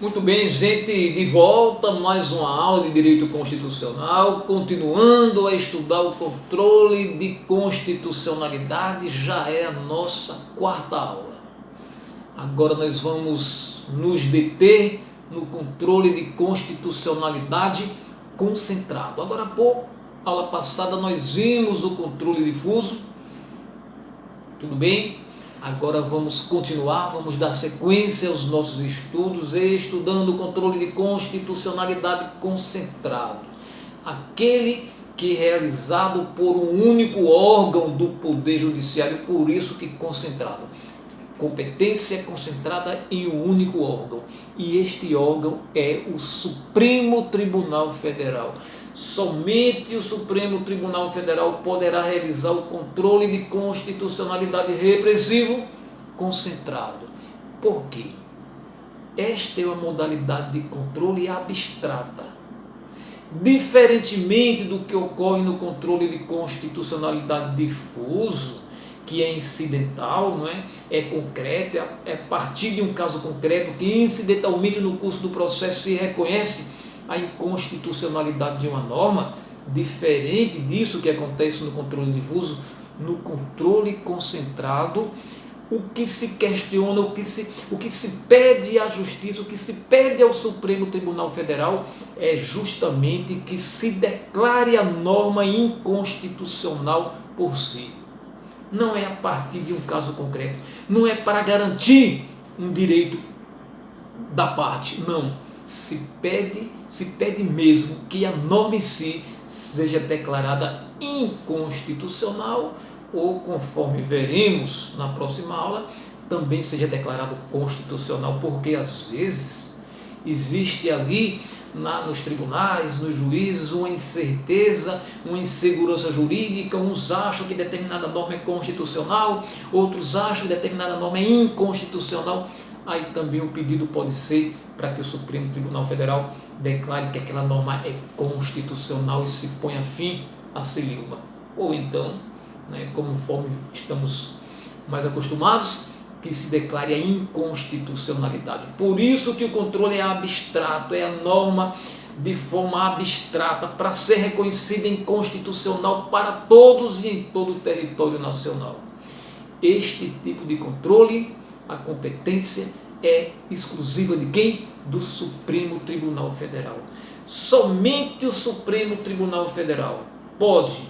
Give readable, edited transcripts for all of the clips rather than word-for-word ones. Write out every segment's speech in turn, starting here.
Muito bem, gente, de volta, mais uma aula de Direito Constitucional, continuando a estudar o controle de constitucionalidade, já é a nossa quarta aula. Agora nós vamos nos deter no controle de constitucionalidade concentrado. Agora há pouco, aula passada, nós vimos o controle difuso, tudo bem? Agora vamos continuar, vamos dar sequência aos nossos estudos, estudando o controle de constitucionalidade concentrado. Aquele que é realizado por um único órgão do Poder Judiciário, por isso que concentrado. Competência concentrada em um único órgão. E este órgão é o Supremo Tribunal Federal. Somente o Supremo Tribunal Federal poderá realizar o controle de constitucionalidade repressivo concentrado. Por quê? Esta é uma modalidade de controle abstrata. Diferentemente do que ocorre no controle de constitucionalidade difuso, que é incidental, não é? É concreto, é a partir de um caso concreto que incidentalmente no curso do processo se reconhece a inconstitucionalidade de uma norma. Diferente disso que acontece no controle difuso, no controle concentrado, o que se questiona, o que se pede à Justiça, o que se pede ao Supremo Tribunal Federal é justamente que se declare a norma inconstitucional por si. Não é a partir de um caso concreto, não é para garantir um direito da parte, não. Se pede mesmo que a norma em si seja declarada inconstitucional ou, conforme veremos na próxima aula, também seja declarado constitucional, porque às vezes existe ali nos tribunais, nos juízes, uma incerteza, uma insegurança jurídica. Uns acham que determinada norma é constitucional, outros acham que determinada norma é inconstitucional. Aí também o pedido pode ser para que o Supremo Tribunal Federal declare que aquela norma é constitucional e se ponha fim à celeuma. Ou então, conforme estamos mais acostumados, que se declare a inconstitucionalidade. Por isso que o controle é abstrato, é a norma de forma abstrata para ser reconhecida inconstitucional para todos e em todo o território nacional. Este tipo de controle, a competência é exclusiva de quem? Do Supremo Tribunal Federal. Somente o Supremo Tribunal Federal pode,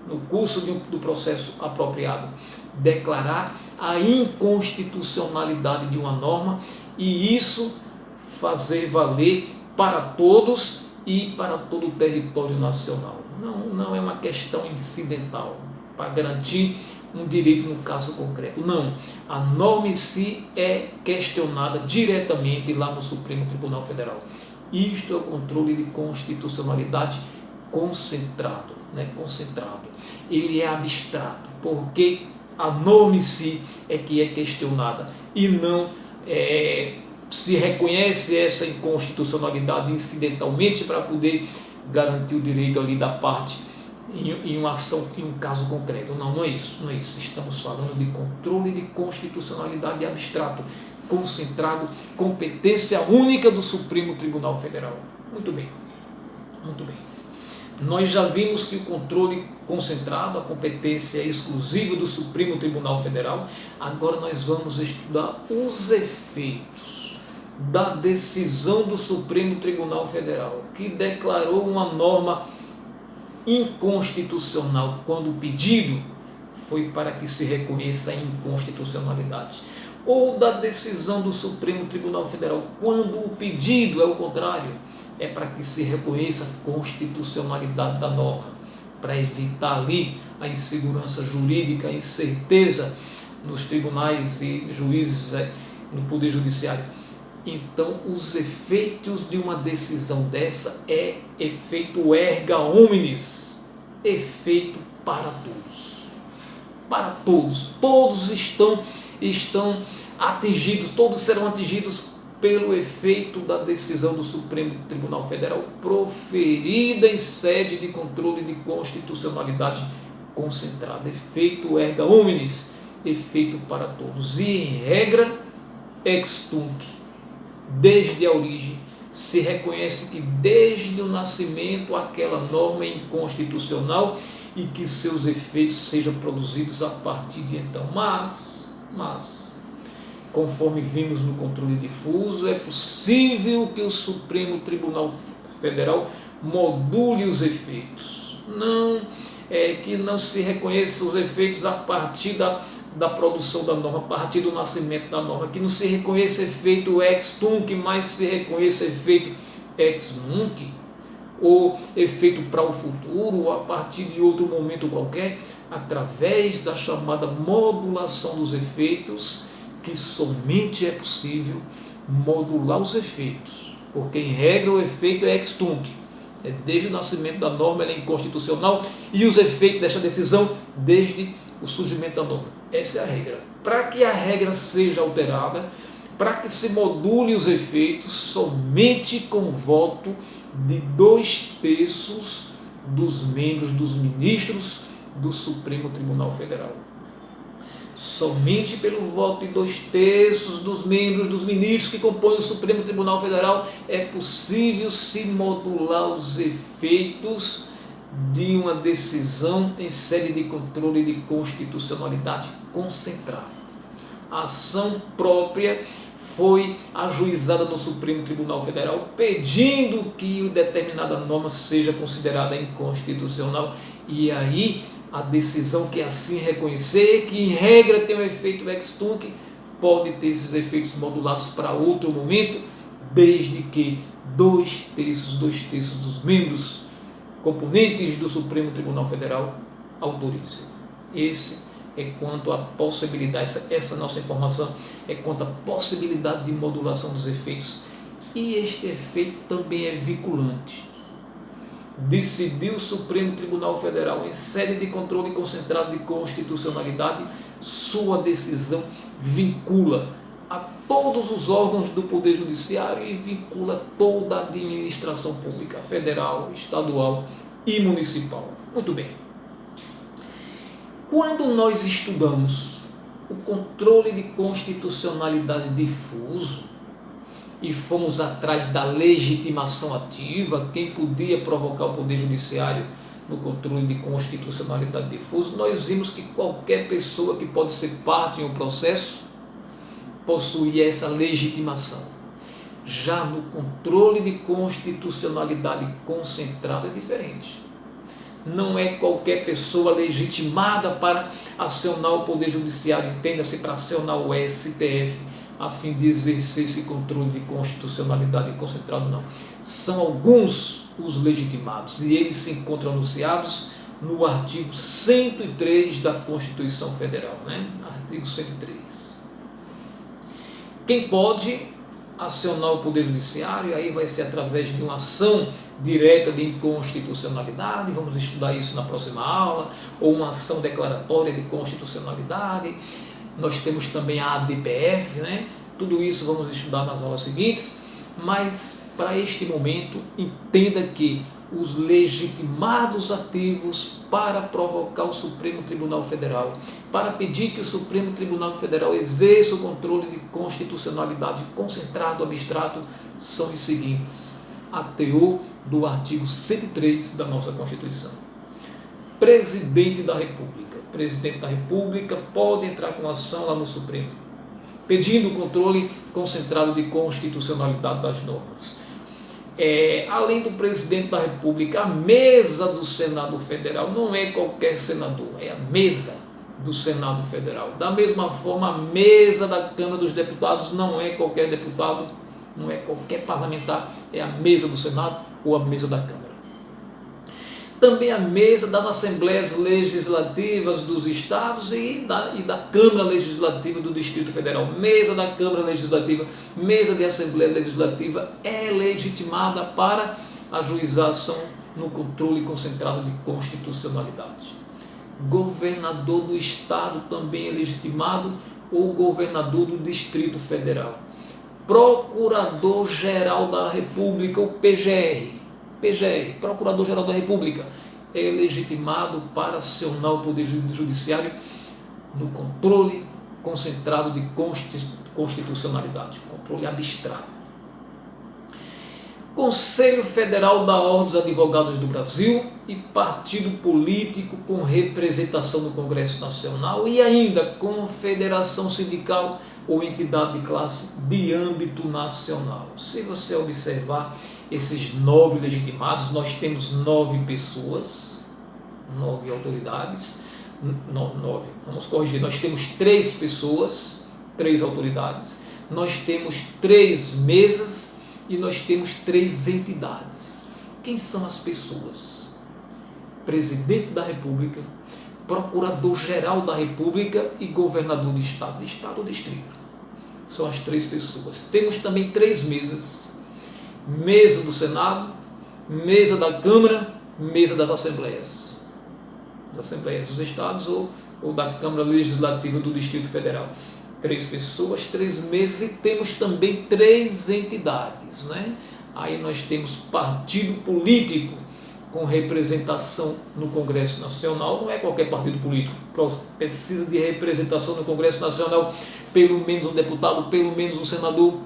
no curso do processo apropriado, declarar a inconstitucionalidade de uma norma e isso fazer valer para todos e para todo o território nacional. Não é uma questão incidental para garantir um direito no caso concreto. Não, a norma em si é questionada diretamente lá no Supremo Tribunal Federal. Isto é o controle de constitucionalidade concentrado, concentrado. Ele é abstrato, porque a norma em si é que é questionada e não se reconhece essa inconstitucionalidade incidentalmente para poder garantir o direito ali da parte em uma ação, em um caso concreto. Não é isso. Estamos falando de controle de constitucionalidade abstrato, concentrado, competência única do Supremo Tribunal Federal. Muito bem. Nós já vimos que o controle concentrado, a competência exclusiva do Supremo Tribunal Federal. Agora nós vamos estudar os efeitos da decisão do Supremo Tribunal Federal, que declarou uma norma inconstitucional quando o pedido foi para que se reconheça a inconstitucionalidade, ou da decisão do Supremo Tribunal Federal quando o pedido é o contrário, é para que se reconheça a constitucionalidade da norma, para evitar ali a insegurança jurídica, a incerteza nos tribunais e juízes no Poder Judiciário. Então, os efeitos de uma decisão dessa é efeito erga omnes, efeito para todos. Para todos. Todos estão atingidos, todos serão atingidos pelo efeito da decisão do Supremo Tribunal Federal proferida em sede de controle de constitucionalidade concentrada. Efeito erga omnes, efeito para todos. E em regra, ex tunc. desde a origem, se reconhece que desde o nascimento aquela norma é inconstitucional e que seus efeitos sejam produzidos a partir de então. Mas, conforme vimos no controle difuso, é possível que o Supremo Tribunal Federal module os efeitos. Não é que não se reconheça os efeitos a partir da produção da norma, a partir do nascimento da norma, que não se reconheça efeito ex tunc, mas se reconheça efeito ex nunc, ou efeito para o futuro, ou a partir de outro momento qualquer, através da chamada modulação dos efeitos, que somente é possível modular os efeitos, porque em regra o efeito é ex tunc, desde o nascimento da norma ela é inconstitucional, e os efeitos desta decisão desde o surgimento da norma. Essa é a regra. Para que a regra seja alterada, para que se module os efeitos, somente com voto de 2/3 dos membros, dos ministros do Supremo Tribunal Federal. Somente pelo voto de 2/3 dos membros, dos ministros que compõem o Supremo Tribunal Federal é possível se modular os efeitos de uma decisão em sede de controle de constitucionalidade concentrada. A ação própria foi ajuizada no Supremo Tribunal Federal pedindo que determinada norma seja considerada inconstitucional, e aí a decisão que assim reconhecer, que em regra tem um efeito ex tunc, pode ter esses efeitos modulados para outro momento, desde que 2/3 dos membros componentes do Supremo Tribunal Federal autorizem. Esse é quanto à possibilidade, essa nossa informação é quanto à possibilidade de modulação dos efeitos, e este efeito também é vinculante. Decidiu o Supremo Tribunal Federal em sede de controle concentrado de constitucionalidade, sua decisão vincula a todos os órgãos do Poder Judiciário e vincula toda a administração pública, federal, estadual e municipal. Muito bem. Quando nós estudamos o controle de constitucionalidade difuso e fomos atrás da legitimação ativa, quem podia provocar o Poder Judiciário no controle de constitucionalidade difuso, nós vimos que qualquer pessoa que pode ser parte em um processo possui essa legitimação. Já no controle de constitucionalidade concentrado é diferente. Não é qualquer pessoa legitimada para acionar o Poder Judiciário, entenda-se, para acionar o STF, a fim de exercer esse controle de constitucionalidade concentrado, não. São alguns os legitimados, e eles se encontram anunciados no artigo 103 da Constituição Federal, né? Artigo 103. Quem pode acionar o Poder Judiciário, aí vai ser através de uma ação direta de inconstitucionalidade, vamos estudar isso na próxima aula, ou uma ação declaratória de constitucionalidade. Nós temos também a ADPF, né? Tudo isso vamos estudar nas aulas seguintes, mas para este momento entenda que os legitimados ativos para provocar o Supremo Tribunal Federal, para pedir que o Supremo Tribunal Federal exerça o controle de constitucionalidade concentrado, abstrato, são os seguintes: a teor do artigo 103 da nossa Constituição. Presidente da República. O presidente da República pode entrar com ação lá no Supremo, pedindo o controle concentrado de constitucionalidade das normas. Além do presidente da República, a mesa do Senado Federal não é qualquer senador, é a mesa do Senado Federal. Da mesma forma, a mesa da Câmara dos Deputados não é qualquer deputado, não é qualquer parlamentar, é a mesa do Senado ou a mesa da Câmara. Também a mesa das Assembleias Legislativas dos Estados e da Câmara Legislativa do Distrito Federal. Mesa da Câmara Legislativa, mesa de Assembleia Legislativa é legitimada para ajuizar ação no controle concentrado de constitucionalidade. Governador do Estado também é legitimado, ou governador do Distrito Federal. Procurador-Geral da República, o PGR, Procurador-Geral da República, é legitimado para acionar o Poder Judiciário no controle concentrado de constitucionalidade, controle abstrato. Conselho Federal da Ordem dos Advogados do Brasil e partido político com representação no Congresso Nacional e ainda confederação sindical ou entidade de classe de âmbito nacional. Se você observar esses 9 legitimados, nós temos 9 pessoas, 9 autoridades, 9, vamos corrigir, nós temos 3 pessoas, 3 autoridades, nós temos 3 mesas e nós temos 3 entidades. Quem são as pessoas? Presidente da República, Procurador-Geral da República e Governador de Estado ou Distrito. São as 3 pessoas. Temos também 3 mesas. Mesa do Senado, mesa da Câmara, mesa das Assembleias. Das Assembleias dos Estados ou da Câmara Legislativa do Distrito Federal. 3 pessoas, 3 mesas e temos também 3 entidades, né? Aí nós temos partido político com representação no Congresso Nacional, não é qualquer partido político, precisa de representação no Congresso Nacional, pelo menos um deputado, pelo menos um senador,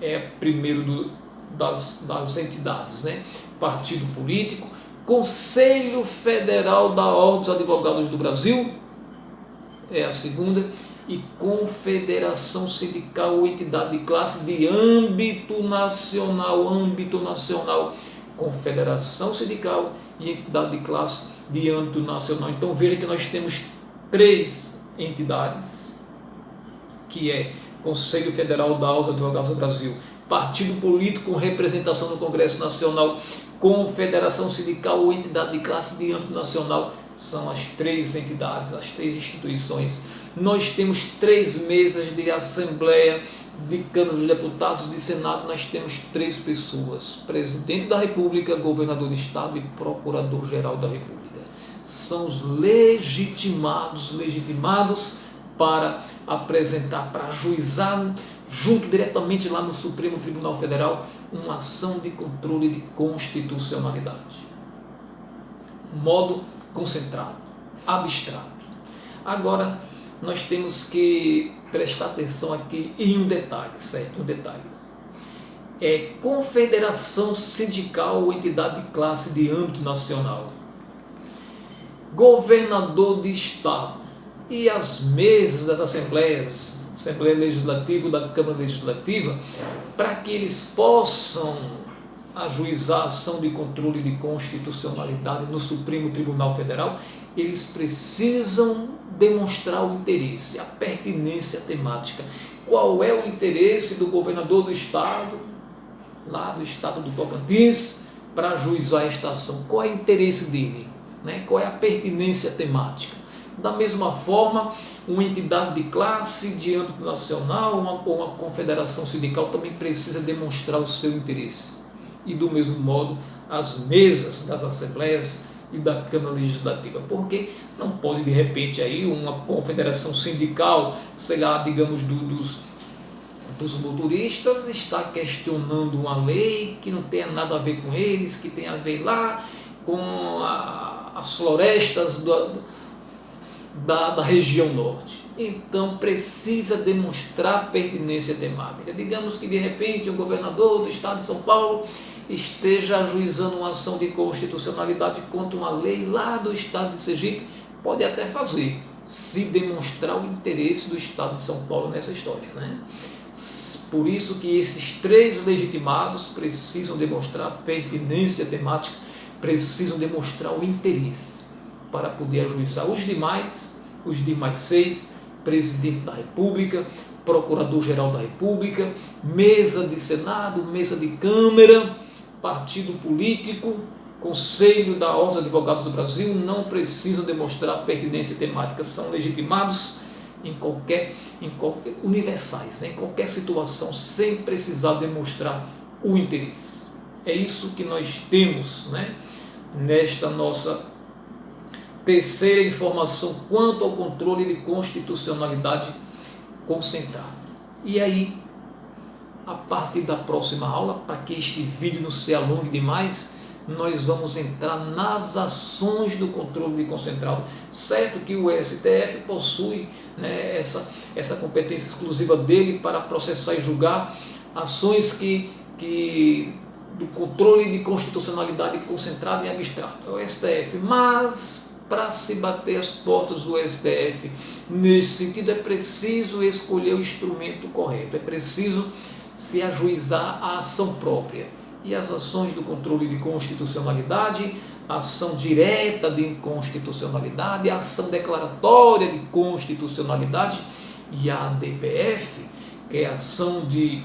é primeiro das entidades, né? Partido político, Conselho Federal da Ordem dos Advogados do Brasil, é a segunda, e confederação sindical ou entidade de classe de âmbito nacional, confederação sindical e entidade de classe de âmbito nacional. Então veja que nós temos 3 entidades, que é Conselho Federal da Ordem dos Advogados do Brasil, partido político com representação no Congresso Nacional, confederação sindical ou entidade de classe de âmbito nacional, são as 3 entidades, as 3 instituições. Nós temos 3 mesas de Assembleia, de Câmara dos Deputados, de Senado, nós temos 3 pessoas, Presidente da República, Governador de Estado e Procurador-Geral da República. São os legitimados para apresentar, para ajuizar, junto diretamente lá no Supremo Tribunal Federal, uma ação de controle de constitucionalidade. Modo concentrado, abstrato. Agora, nós temos que prestar atenção aqui em um detalhe, certo? Um detalhe. É confederação sindical ou entidade de classe de âmbito nacional. Governador de Estado e as mesas das assembleias, Assembleia Legislativa ou da Câmara Legislativa, para que eles possam ajuizar a ação de controle de constitucionalidade no Supremo Tribunal Federal, eles precisam demonstrar o interesse, a pertinência temática. Qual é o interesse do governador do estado, lá do estado do Tocantins, para ajuizar esta ação? Qual é o interesse dele? Né? Qual é a pertinência temática? Da mesma forma, uma entidade de classe de âmbito nacional, uma confederação sindical também precisa demonstrar o seu interesse. E do mesmo modo, as mesas das assembleias e da Câmara Legislativa, porque não pode de repente aí uma confederação sindical, sei lá, digamos dos motoristas, estar questionando uma lei que não tenha nada a ver com eles, que tem a ver lá com as florestas da região norte. Então precisa demonstrar pertinência temática. Digamos que de repente o governador do estado de São Paulo esteja ajuizando uma ação de constitucionalidade contra uma lei lá do estado de Sergipe, pode até fazer, se demonstrar o interesse do estado de São Paulo nessa história, né? Por isso que esses 3 legitimados precisam demonstrar pertinência temática, precisam demonstrar o interesse para poder ajuizar. Os demais 6, Presidente da República, Procurador-Geral da República, mesa de Senado, mesa de Câmara, partido político, Conselho da Ordem dos Advogados do Brasil, não precisam demonstrar pertinência temática, são legitimados em qualquer universais, né? Em qualquer situação, sem precisar demonstrar o interesse. É isso que nós temos, né? Nesta nossa terceira informação quanto ao controle de constitucionalidade concentrado. E aí, a partir da próxima aula, para que este vídeo não se alongue demais, nós vamos entrar nas ações do controle de concentrado. Certo que o STF possui, né, essa competência exclusiva dele para processar e julgar ações que do controle de constitucionalidade concentrado em abstrato, é o STF, mas para se bater as portas do STF, nesse sentido, é preciso escolher o instrumento correto, é preciso se ajuizar a ação própria. E as ações do controle de constitucionalidade, a ação direta de inconstitucionalidade, a ação declaratória de constitucionalidade e a ADPF, que é a ação de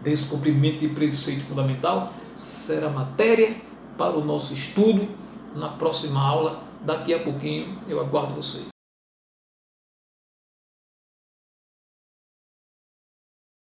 descumprimento de preceito fundamental, será matéria para o nosso estudo na próxima aula. Daqui a pouquinho eu aguardo você.